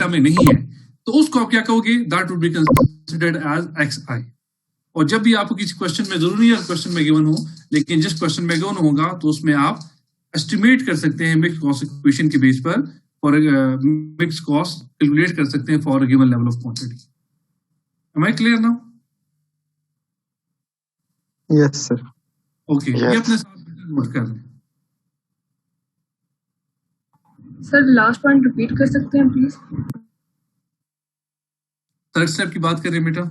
Data में नहीं है तो उसको आप क्या कहोगे, that would be considered as XI। और जब भी आपको किसी क्वेश्चन में, जरूरी है क्वेश्चन में गिवन हो, लेकिन जिस क्वेश्चन में गिवन होगा तो उसमें आप एस्टिमेट कर सकते हैं मिक्स कॉस्ट इक्वेशन के बेस पर, फॉर मिक्स कॉस्ट कैलकुलेट कर सकते हैं for a given level of quantity. Am I clear now? Yes sir. Okay, ये अपने साथ नोट कर लें। सर लास्ट पॉइंट रिपीट कर सकते हैं प्लीज? थर्ड स्टेप की बात कर रहे हैं बेटा?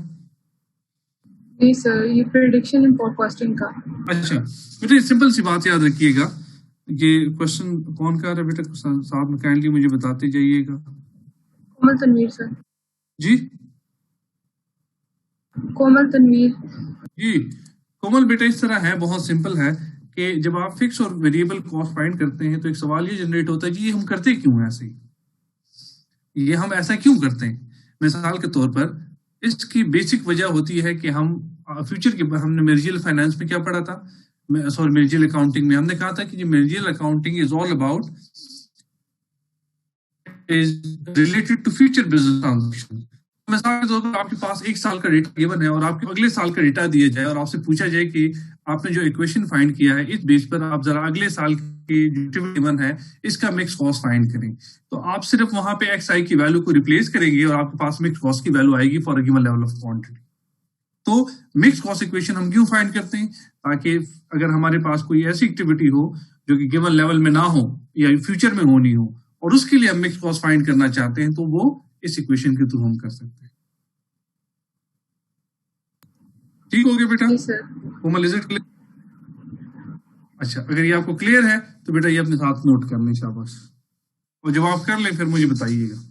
नहीं सर, ये प्रेडिक्शन इन फोरकास्टिंग का। अच्छा बेटा, सिंपल सी बात याद रखिएगा, ये क्वेश्चन कौन कर रहा है बेटा, साथ में काइंडली मुझे बताते जाइएगा। कोमल तनवीर सर। जी कोमल तनवीर जी। कोमल बेटा इस तरह है, बहुत सिंपल है कि जब आप फिक्स और वेरिएबल कॉस्ट फाइंड करते हैं तो एक सवाल ये जनरेट होता है, जी ये हम करते क्यों हैं ऐसे, ये हम ऐसा क्यों करते हैं। मिसाल के तौर पर इसकी बेसिक वजह होती है कि हम फ्यूचर के, हमने मेरिजियल फाइनेंस में क्या पढ़ा था, सॉरी मेरिजियल अकाउंटिंग में हमने कहा था कि managerial accounting is all about is related to future business transaction. मिसाल के तौर पर आपके पास 1 साल का डेटा गिवन है और आपके अगले साल का डेटा दिया जाए और आपसे पूछा जाए कि आपने जो इक्वेशन फाइंड किया है इस बेस पर आप जरा अगले साल की जो गिवन है इसका मिक्स कॉस्ट फाइंड करें, तो आप सिर्फ वहां पे XI की वैल्यू को रिप्लेस करेंगे और आपके पास मिक्स कॉस्ट की वैल्यू आएगी for a given level of quantity. तो मिक्स कॉस्ट इक्वेशन हम क्यों फाइंड करते हैं, ताकि अगर हमारे पास कोई ऐसी एक्टिविटी हो जो कि गिवन लेवल में ना हो या फ्यूचर में होनी हो और उसके लिए हम मिक्स कॉस्ट फाइंड करना चाहते हैं तो वो इस इक्वेशन के थ्रू हम कर सकते हैं। ठीक हो गया बेटा? कोमल, इज इट क्लियर? अच्छा, अगर ये आपको क्लियर है तो बेटा ये अपने साथ नोट कर लें, शाबाश, और जब आप कर लें फिर मुझे बताइएगा।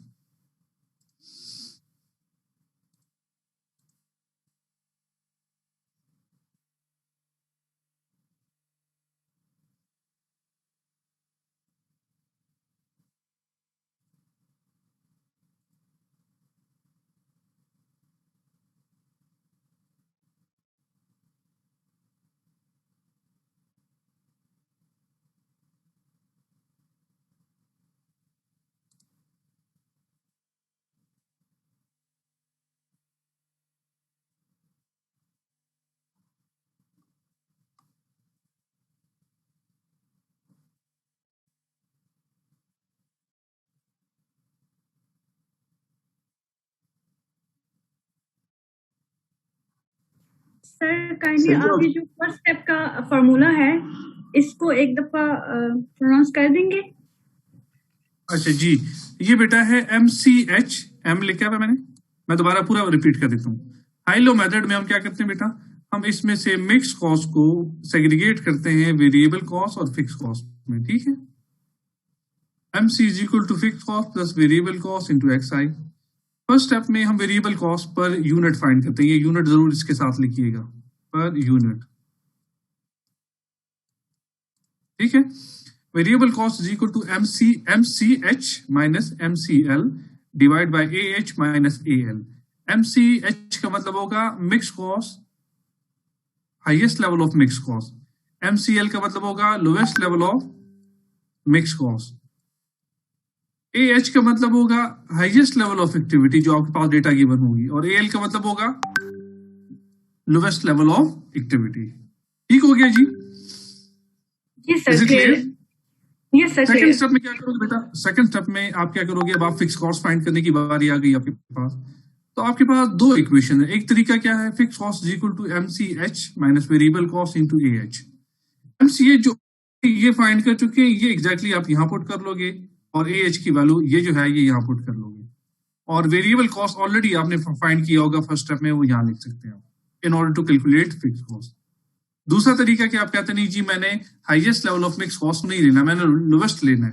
सर काइंडली आप ये जो फर्स्ट स्टेप का फार्मूला है इसको एक दफा प्रोनाउंस कर देंगे? अच्छा जी, ये बेटा है MCH, M लिखा है मैंने, मैं दोबारा पूरा रिपीट कर देता हूँ। हाई लो मेथड में हम क्या करते हैं बेटा, हम इसमें से मिक्स कॉस्ट को सेग्रीगेट करते हैं वेरिएबल कॉस्ट और फिक्स कॉस्ट में, ठीक है। MC is equal to fix cost plus variable cost into XI। First step में हम variable cost per unit find करते हैं, ये यूनिट जरूर इसके साथ लिखिएगा, पर यूनिट, ठीक है। Variable cost is equal to MCH minus MCL divide by AH minus AL। MCH का मतलब होगा mix cost, highest level of mix cost. MCL का मतलब होगा lowest level of mix cost. AH का मतलब होगा हाईएस्ट लेवल ऑफ एक्टिविटी जो आपके पास डेटा गिवन होगी, और AL का मतलब होगा लोवेस्ट लेवल ऑफ एक्टिविटी। ठीक हो गया जी? Yes sir, yes sir. Second step में क्या करोगे बेटा, सेकंड स्टेप में आप क्या करोगे, अब आप फिक्स कॉस्ट फाइंड करने की बारी आ गई आपके पास, तो आपके पास दो इक्वेशन है। एक तरीका क्या है, fix cost is equal to MCH minus variable cost into AH। MCH जो ये फाइंड कर चुके हैं, ये एग्जैक्टली आप यहाँ पुट कर लोगे, और AH की वैल्यू ये जो है ये यहाँ पुट कर लोगे, और वेरिएबल कॉस्ट ऑलरेडी आपने फाइंड किया होगा फर्स्ट स्टेप में, वो यहाँ लिख सकते हैं in order to calculate fix cost. दूसरा तरीका कि आप कहते नहीं जी मैंने highest level of mix cost नहीं लेना, मैंने लोवेस्ट लेना है,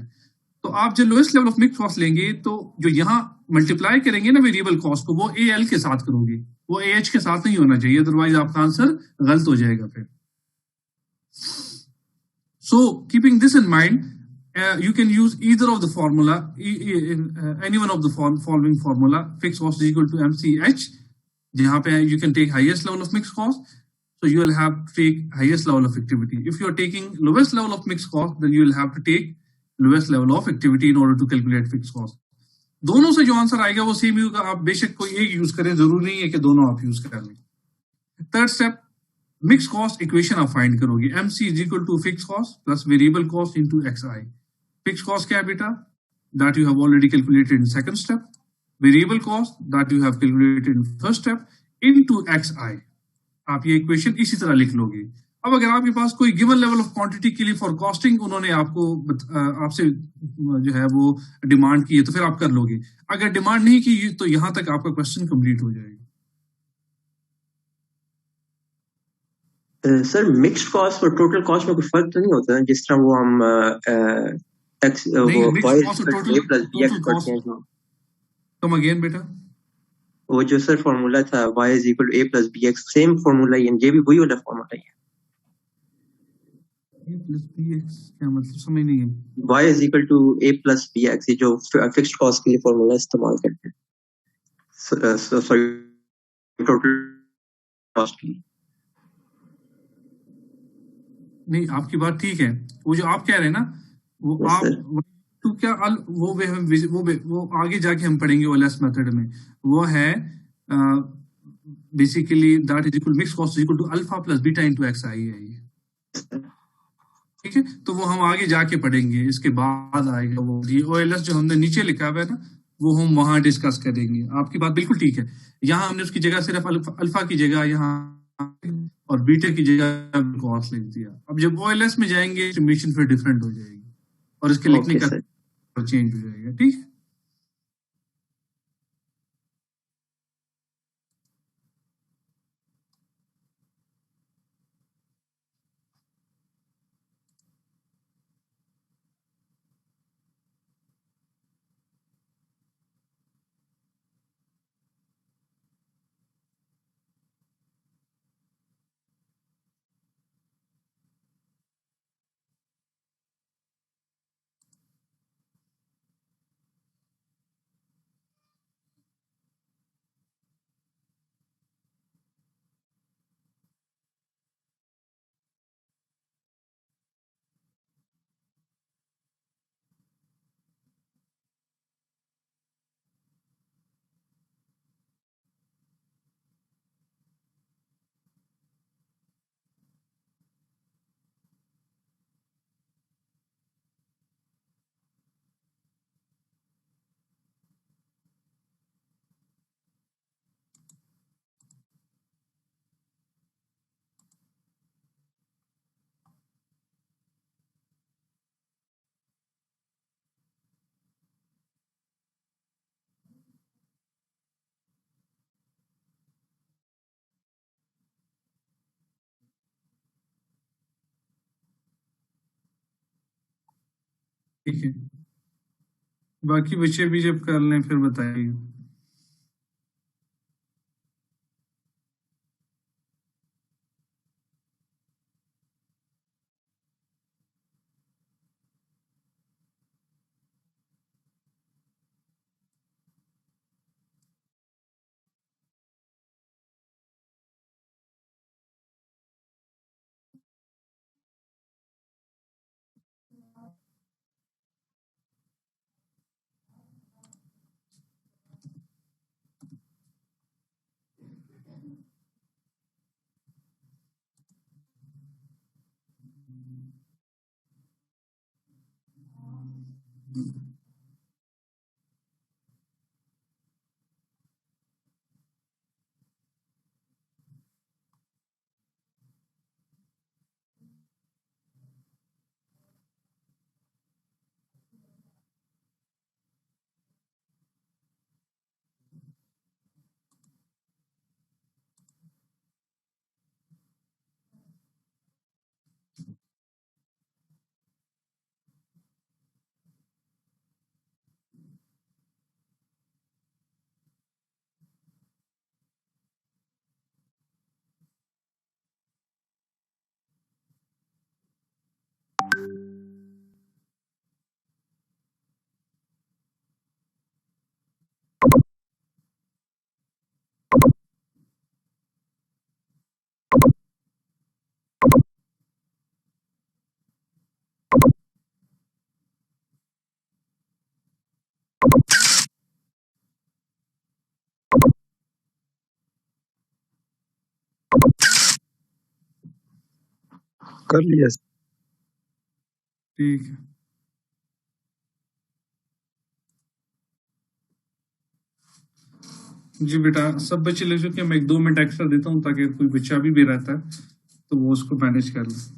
तो आप जो lowest level of mix cost लेंगे तो जो यहाँ मल्टीप्लाई करेंगे ना वेरिएबल कॉस्ट को, वो AL के साथ करोगे, वो AH के साथ नहीं होना चाहिए, अदरवाइज आपका आंसर गलत हो जाएगा फिर। So keeping this in mind, you can use either of the formula, any one of the following formula. Fixed cost is equal to MCH. जहाँ पे you can take highest level of mixed cost, so you will have to take highest level of activity. If you are taking lowest level of mixed cost, then you will have to take lowest level of activity in order to calculate fixed cost. दोनों से जो answer आएगा वो same ही होगा। आप बेशक कोई एक यूज करें, जरूरी नहीं है कि दोनों आप यूज कर लें। Third step, mix cost equation आप फाइंड करोगे। MC is equal to fix cost plus variable cost into XI। Fix cost क्या है बेटा, that you have already calculated in second step. Variable cost that you have calculated in first step into XI। आप ये equation इसी तरह लिख लोगे। अब अगर आपके पास कोई गिवन लेवल ऑफ क्वांटिटी के लिए फॉर कॉस्टिंग उन्होंने आपको आपसे जो है वो डिमांड की है तो फिर आप कर लोगे। अगर डिमांड नहीं की तो यहां तक आपका क्वेश्चन कंप्लीट हो जाएगा। सर मिक्स्ड कॉस्ट और टोटल कॉस्ट में कुछ फर्क तो नहीं होता है, जिस तरह वो हम टैक्स वो a प्लस bx करते हैं जो। कम अगेन बेटा। वो जो सर फॉर्मूला था y is equal to a plus bx, same formula ये भी वही वाला फॉर्मूला है। a प्लस bx क्या मतलब, समझ नहीं है। y is equal to a plus bx, ये जो फिक्स्ड कॉस्ट के लिए फॉर्मूला इस्तेमाल करते हैं सॉरी टोटल कॉस्ट के लिए। नहीं, आपकी बात ठीक है। वो जो आप कह रहे हैं ना वो Yes, आप sir. तो क्या वो आगे जाके हम पढ़ेंगे ओएलएस मेथड में। वो है basically that is equal mix cost equal to alpha plus beta into XI है ये। ठीक है, तो वो हम आगे जाके पढ़ेंगे, इसके बाद आएगा वो। ये ओएलएस जो हमने नीचे लिखा हुआ है ना वो हम वहां डिस्कस करेंगे। आपकी बात बिल्कुल ठीक है। यहाँ हमने उसकी जगह सिर्फ अल्फा की जगह यहाँ और बीटा की जगह कॉस्ट लिख दिया। अब जब ओएलएस में जाएंगे एस्टिमेशन फिर डिफरेंट हो जाएगी और इसके लिखने Okay, का sir. चेंज हो जाएगा। ठीक है, ठीक है। बाकी बच्चे भी जब कर लें फिर बताइए। कर लिया। ठीक है। जी बेटा, सब बच्चे ले चुके हैं। मैं 1-2 मिनट एक्स्ट्रा देता हूँ ताकि कोई बच्चा अभी भी रहता है तो वो उसको मैनेज कर ले।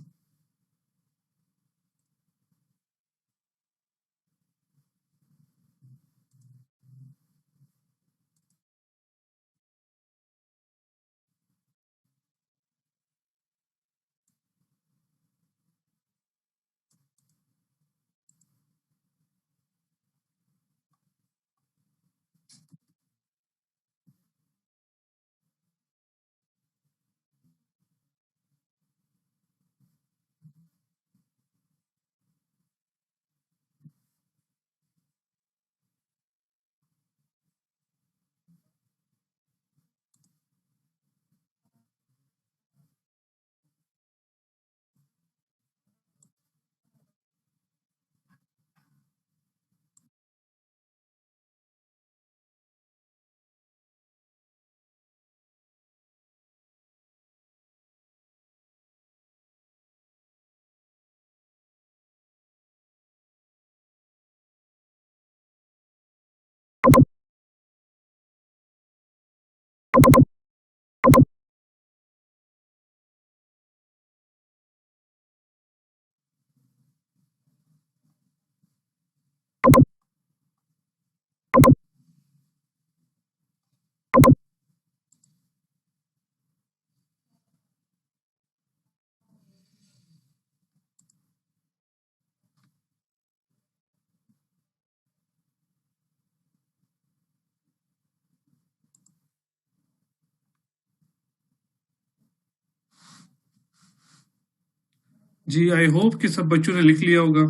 जी, आई होप कि सब बच्चों ने लिख लिया होगा।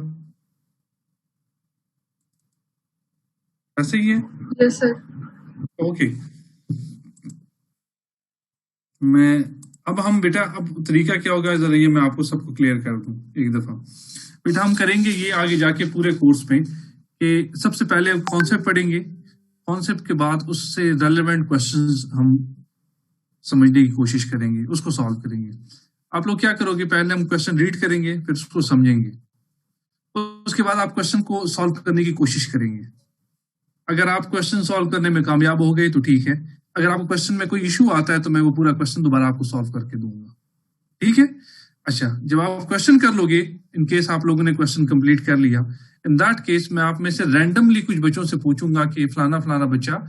ऐसे ही है? Yes, sir. ओके। मैं अब हम बेटा, अब तरीका क्या होगा जरा ये मैं आपको सबको क्लियर कर दूं एक दफा। बेटा हम करेंगे ये आगे जाके पूरे कोर्स में कि सबसे पहले कॉन्सेप्ट पढ़ेंगे, कॉन्सेप्ट के बाद उससे रेलेवेंट क्वेश्चंस हम समझने की कोशिश करेंगे, उसको सॉल्व करेंगे। आप लोग क्या करोगे, पहले हम क्वेश्चन रीड करेंगे फिर उसको समझेंगे, तो उसके बाद आप क्वेश्चन को सॉल्व करने की कोशिश करेंगे। अगर आप क्वेश्चन सॉल्व करने में कामयाब हो गए तो ठीक है, अगर आपको क्वेश्चन में कोई इशू आता है तो मैं वो पूरा क्वेश्चन दोबारा आपको सॉल्व करके दूंगा। ठीक है? अच्छा, जब आप क्वेश्चन कर लोगे, इन केस आप लोगों ने क्वेश्चन कंप्लीट कर लिया, इन दैट केस मैं आप में से रैंडमली कुछ बच्चों से पूछूंगा कि फलाना फलाना बच्चा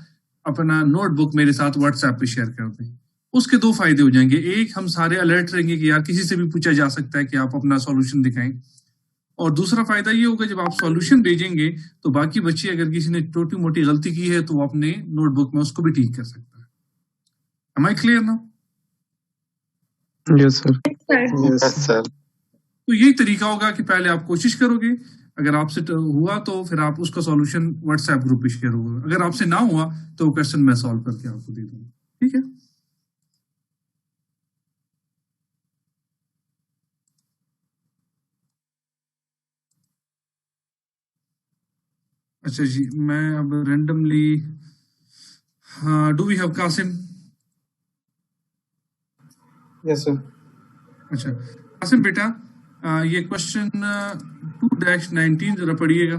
अपना नोटबुक मेरे साथ व्हाट्सएप पे शेयर कर दें। उसके दो फायदे हो जाएंगे, एक हम सारे अलर्ट रहेंगे कि यार किसी से भी पूछा जा सकता है कि आप अपना सॉल्यूशन दिखाएं, और दूसरा फायदा ये होगा जब आप सॉल्यूशन भेजेंगे तो बाकी बच्चे अगर किसी ने छोटी मोटी गलती की है तो वो अपने नोटबुक में उसको भी ठीक कर सकता है। Am I clear now? Yes, sir. Yes, sir. तो यही तरीका होगा कि पहले आप कोशिश करोगे, अगर आपसे हुआ तो फिर आप उसका सॉल्यूशन व्हाट्सएप ग्रुप पे शेयर होगा, अगर आपसे ना हुआ तो वो क्वेश्चन मैं सॉल्व करके आपको दे दूंगा। ठीक है? अच्छा जी, मैं अब रैंडमली, हाँ, do we have Kasim? Yes sir. अच्छा कासिम बेटा, ये क्वेश्चन 2-19 जरा पढ़िएगा।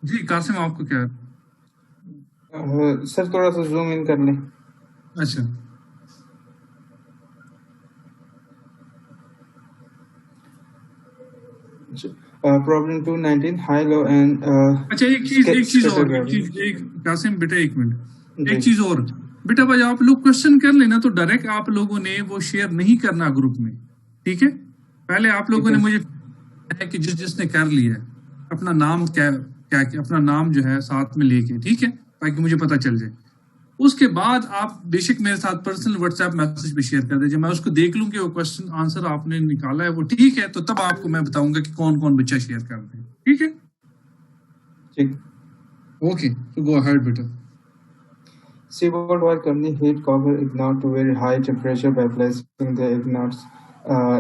जी कासिम, आपको क्या है? सर थोड़ा सा जूम इन कर लें। अच्छा प्रॉब्लम 219 हाई लो एंड अच्छा, एक चीज और, कासिम बेटा एक मिनट, एक चीज और बेटा, भाई आप लोग क्वेश्चन कर लेना तो डायरेक्ट आप लोगों ने वो शेयर नहीं करना ग्रुप में, ठीक है? पहले आप लोगों ने मुझे कि जिसने कर लिया है अपना नाम क्या अपना नाम जो है साथ में लेके, ठीक है, ताकि मुझे पता चल जाए। उसके बाद आप बेशक मेरे साथ पर्सनल व्हाट्सएप मैसेज पे शेयर कर दीजिए, मैं उसको देख लूं कि वो क्वेश्चन आंसर आपने निकाला है वो ठीक है, तो तब आपको मैं बताऊंगा कि कौन कौन बच्चा शेयर कर दे। ठीक है? ठीक। ओके, तो गो अहेड बेटा। Seaboard while currently heat copper ignite to very high temperature by placing the ignites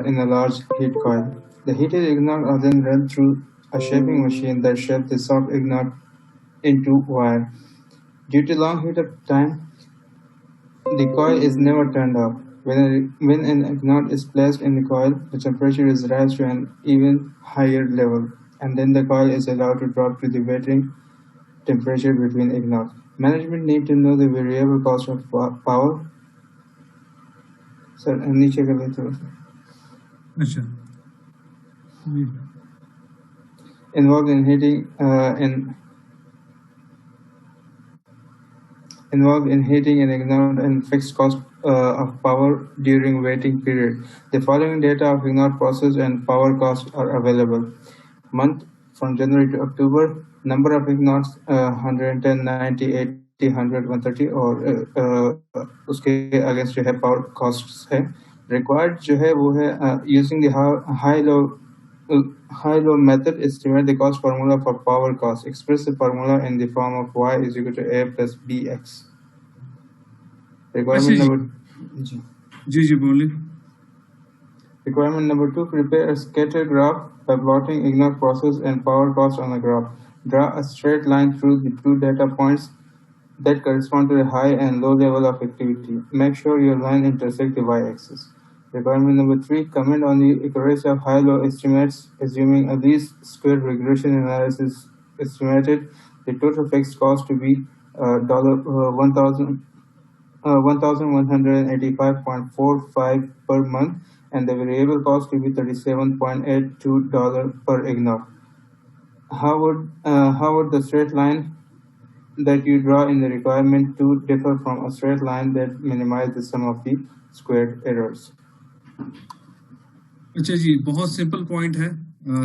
in a large heat coil. The heated ignite are then run through a shaping machine that shapes the soft ignite into wire. Due to long heat up time, the coil is never turned off. When an ignite is placed in the coil, the temperature is raised to an even higher level, and then the coil is allowed to drop to the waiting temperature between ignites. Management need to know the variable cost of power. Sir, नीचे कर लेते हो. अच्छा जी Involved in heating an ignite and fixed cost of power during waiting period. The following data of ignite process and power cost are available. Month from January to October, number of ignites 110, 90, 80, 100, 130 और उसके against जो है power cost है. Required जो है वो है using the high low method, estimate the cost formula for power cost. Express the formula in the form of y is equal to a plus bx. Requirement number जी बोलिए. Requirement number 2, prepare a scatter graph by plotting ignite process and power cost on the graph. Draw a straight line through the two data points that correspond to the high and low level of activity. Make sure your line intersects the y-axis. Requirement number 3, comment on the accuracy of high-low estimates, assuming a least square regression analysis estimated the total fixed cost to be $1,185.45 per month and the variable cost to be $37.82 per ignite. How would the straight line that you draw in the requirement to differ from a straight line that minimizes the sum of the squared errors? अच्छा जी, बहुत simple point है.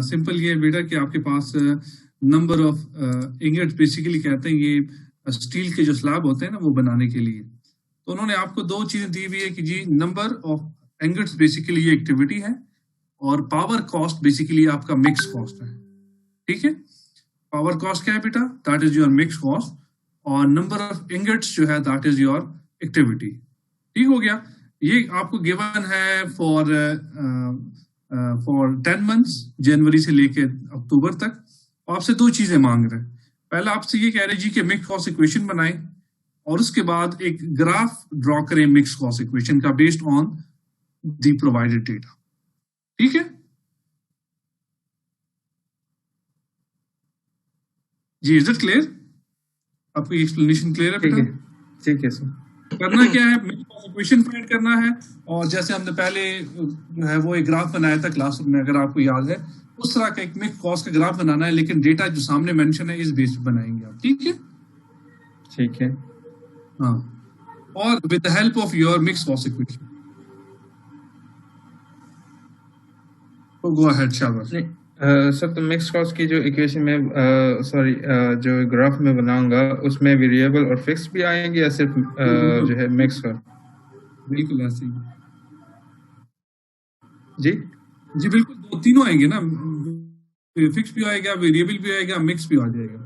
Simple ये बेटा कि आपके पास number of ingots basically कहते हैं ये स्टील के जो स्लैब होते हैं ना वो बनाने के लिए. तो उन्होंने आपको दो चीजें दी हुई है कि जी नंबर ऑफ इंगेट्स बेसिकली ये एक्टिविटी है और पावर कॉस्ट बेसिकली आपका मिक्स कॉस्ट है. ठीक है, पावर कॉस्ट क्या है बेटा? That is your mix cost और नंबर ऑफ इंगेट्स जो है दैट इज योर एक्टिविटी. ठीक हो गया. ये आपको गिवन है फॉर 10 मंथ्स जनवरी से लेकर अक्टूबर तक. आपसे दो चीजें मांग रहे हैं. पहला आपसे ये कह रहे जी कि मिक्स कॉस्ट इक्वेशन बनाएं और उसके बाद एक ग्राफ ड्रॉ करें मिक्स कॉस्ट इक्वेशन का based on the provided data. ठीक है जी, इज इट क्लियर? आपकी एक्सप्लेनेशन क्लियर है बेटा? ठीक है सर. करना क्या है, मिक्स कॉस्ट इक्वेशन फाइंड करना है और जैसे हमने पहले जो है वो एक ग्राफ बनाया था क्लास में, अगर आपको याद है, उस तरह का एक मिक्स कॉस्ट का ग्राफ बनाना है, लेकिन डेटा जो सामने मेंशन है इस बेस पे बनाएंगे आप. ठीक है ठीक है. हाँ, और with the help of your mix cost equation. तो गो अहेड शाबाश. सर तो मिक्स कॉस्ट की जो इक्वेशन में जो ग्राफ में बनाऊंगा उसमें वेरिएबल और फिक्स भी आएंगे या सिर्फ जो है मिक्स कॉस्ट? बिल्कुल ऐसे ही जी जी बिल्कुल, दो तीनों आएंगे ना, फिक्स भी आएगा, वेरिएबल भी आएगा, मिक्स भी आ जाएगा.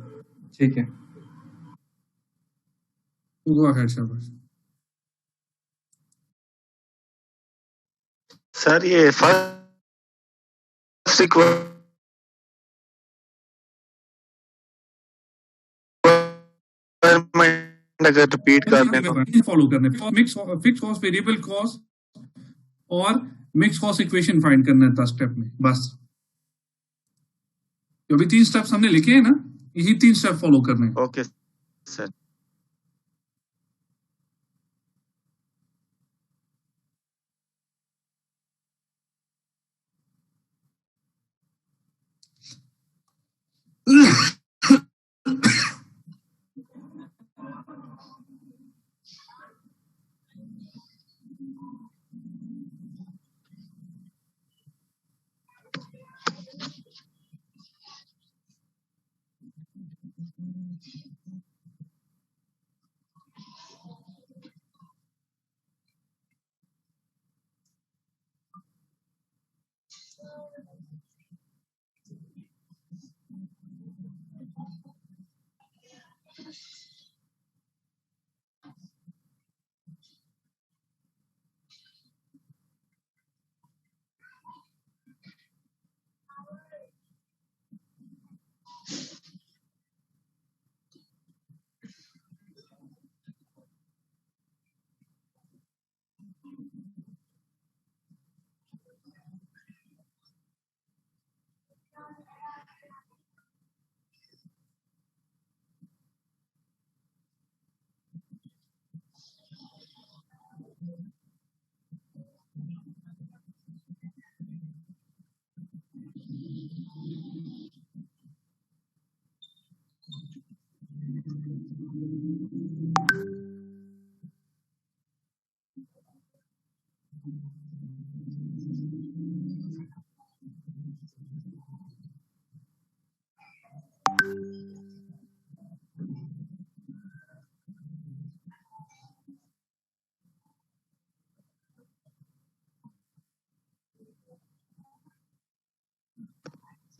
ठीक है. गो अहेड शाबाश. सर ये फर्स्ट अगर रिपीट कर दें तो फॉलो करना है. Mix fix cost, variable cost और मिक्स कॉस्ट इक्वेशन फाइंड करना है 10 स्टेप में बस. जो अभी 3 स्टेप्स हमने लिखे हैं ना, यही 3 स्टेप फॉलो करने हैं. Okay sir.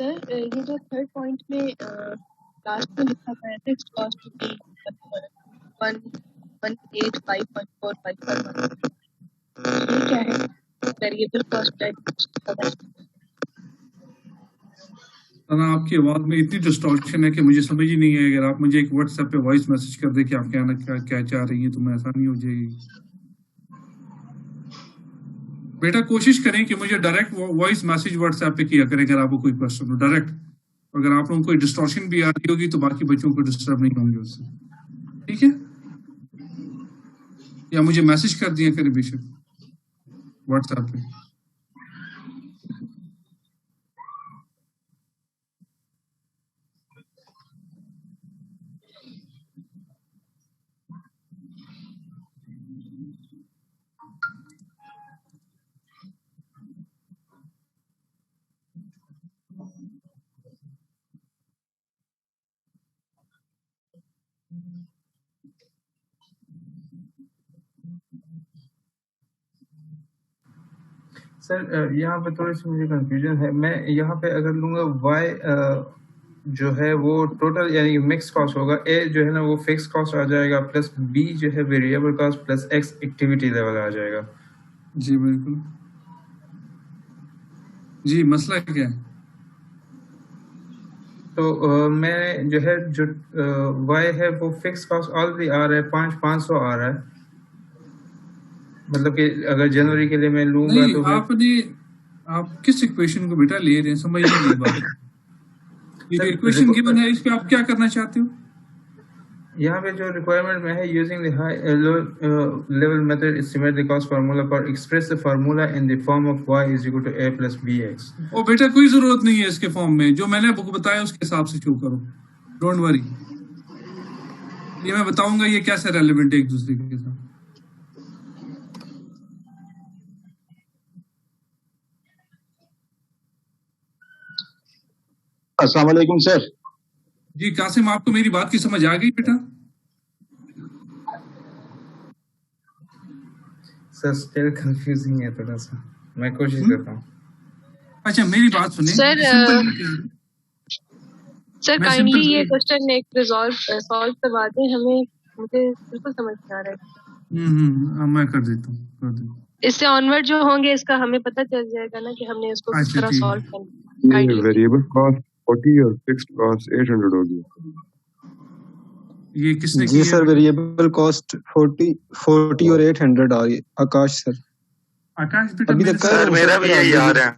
सर ये जो थर्ड पॉइंट में लास्ट में लिखा हुआ है फिक्स्ड कॉस्ट टू बी 118,5.455 ये क्या है वेरिएबल कॉस्ट टाइप आपकी आवाज में इतनी डिस्टॉर्शन है कि मुझे समझ ही नहीं है। अगर आप मुझे एक व्हाट्सएप पे वॉइस मैसेज कर दे कि आप क्या चाह रही हैं तो मैं आसानी हो जाएगी। बेटा कोशिश करें कि मुझे डायरेक्ट वॉइस मैसेज व्हाट्सएप पे किया करें अगर आपको कोई क्वेश्चन हो डायरेक्ट। अगर आप लोगों को कोई डिस्टॉर्शन भी आ रही होगी तो बाकी बच्चों को डिस्टर्ब नहीं होंगे उससे, ठीक है? या मुझे मैसेज कर दिया करें बेशक व्हाट्सएप पे। सर यहाँ पे थोड़ी सी मुझे कंफ्यूजन है। मैं यहाँ पे अगर लूँगा y जो है वो टोटल यानी मिक्स कॉस्ट होगा, a जो है ना वो फिक्स कॉस्ट आ जाएगा प्लस b जो है variable cost plus x activity level आ जाएगा। जी बिल्कुल जी। मसला क्या है? तो मैं जो है जो y है वो फिक्स कॉस्ट ऑलरेडी आ रहा है 5,500 आ रहा है, मतलब कि अगर जनवरी के लिए मैं लूंगा तो आप किस इक्वेशन को बेटा ले रहे हैं समझ नहीं बात। ये इक्वेशन गिवन है, इस पे आप क्या करना चाहते हो? यहाँ पे जो रिक्वायरमेंट में है using the high low level method estimate the cost formula for express the formula in the form of y is equal to a plus bx। ओ बेटा कोई जरूरत नहीं है इसके फॉर्म में, जो मैंने आपको बताया उसके हिसाब से शो करो, डोंट वरी। ये मैं बताऊंगा ये कैसे रेलेवेंट है एक दूसरे के साथ। अस्सलाम वालेकुम सर। जी कासिम, आपको मेरी बात की समझ आ गई बेटा? सर स्टिल कंफ्यूजिंग है थोड़ा सा, मैं कोशिश करता हूँ। अच्छा मेरी बात सुनिए सर काइंडली ये क्वेश्चन एक सॉल्व करवा दें हमें, मुझे बिल्कुल समझ नहीं आ रहा है। मैं कर देता हूँ। इससे ऑनवर्ड जो होंगे इसका हमें पता चल जाएगा ना कि हमने इसको किस तरह सॉल्व करना है। वेरिएबल कॉस्ट 40 और फिक्स्ड कॉस्ट 800 होगी। ये किसने जी सर वेरिएबल कॉस्ट 40 और 800 आ रही है। आकाश सर। आकाश बेटा अभी तक सर मेरा भी यही आ रहा है।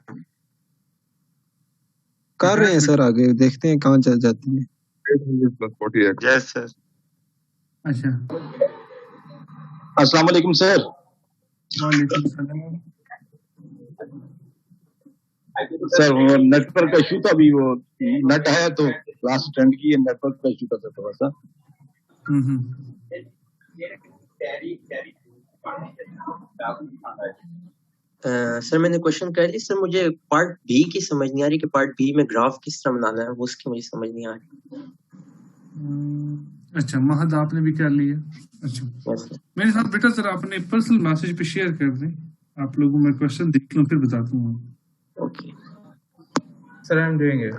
कर रहे हैं सर, आगे देखते हैं कहाँ चल जाती है। 800 प्लस 40x। Yes sir. अच्छा अस्सलाम वालेकुम सर। वालेकुम सलाम। सर वो नेटवर्क का इशू था, अभी वो नेट आया तो क्लास अटेंड की, नेटवर्क का इशू था सर थोड़ा सा। सर मैंने क्वेश्चन कर दी सर, मुझे पार्ट बी की समझ नहीं आ रही कि पार्ट बी में ग्राफ किस तरह बनाना है, वो उसकी मुझे समझ नहीं आ रही। अच्छा महद आपने भी कर लिया? अच्छा मेरे साथ बेटा सर अपने पर्सनल मैसेज पे शेयर कर दें, आप लोगों में क्वेश्चन देख लो फिर बताता हूँ। Okay sir I am doing it.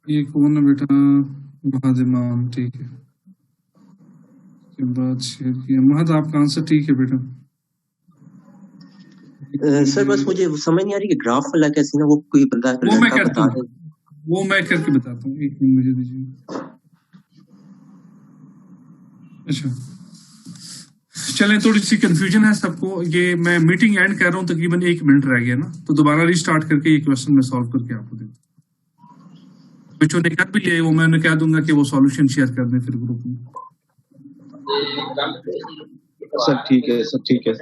ये कौन है बेटा? महद इमाम, ठीक है। के बाद शेयर किया महद, आपका आंसर ठीक है बेटा। सर बस मुझे समझ नहीं आ रही कि ग्राफ वाला कैसे ना, वो कोई बंदा वो मैं करता हूँ, वो मैं करके बताता हूँ, एक मिनट मुझे दीजिए। अच्छा चलें, थोड़ी सी कंफ्यूजन है सबको। ये मैं मीटिंग एंड कर रहा हूँ, तकरीबन 1 मिनट रह गया ना, तो दोबारा रिस्टार्ट करके ये क्वेश्चन मैं सॉल्व करके आपको देता हूँ। बच्चों ने कर भी लिया है, वो मैं कह दूंगा कि वो सॉल्यूशन शेयर कर दें फिर ग्रुप में। सर ठीक है, सर ठीक है।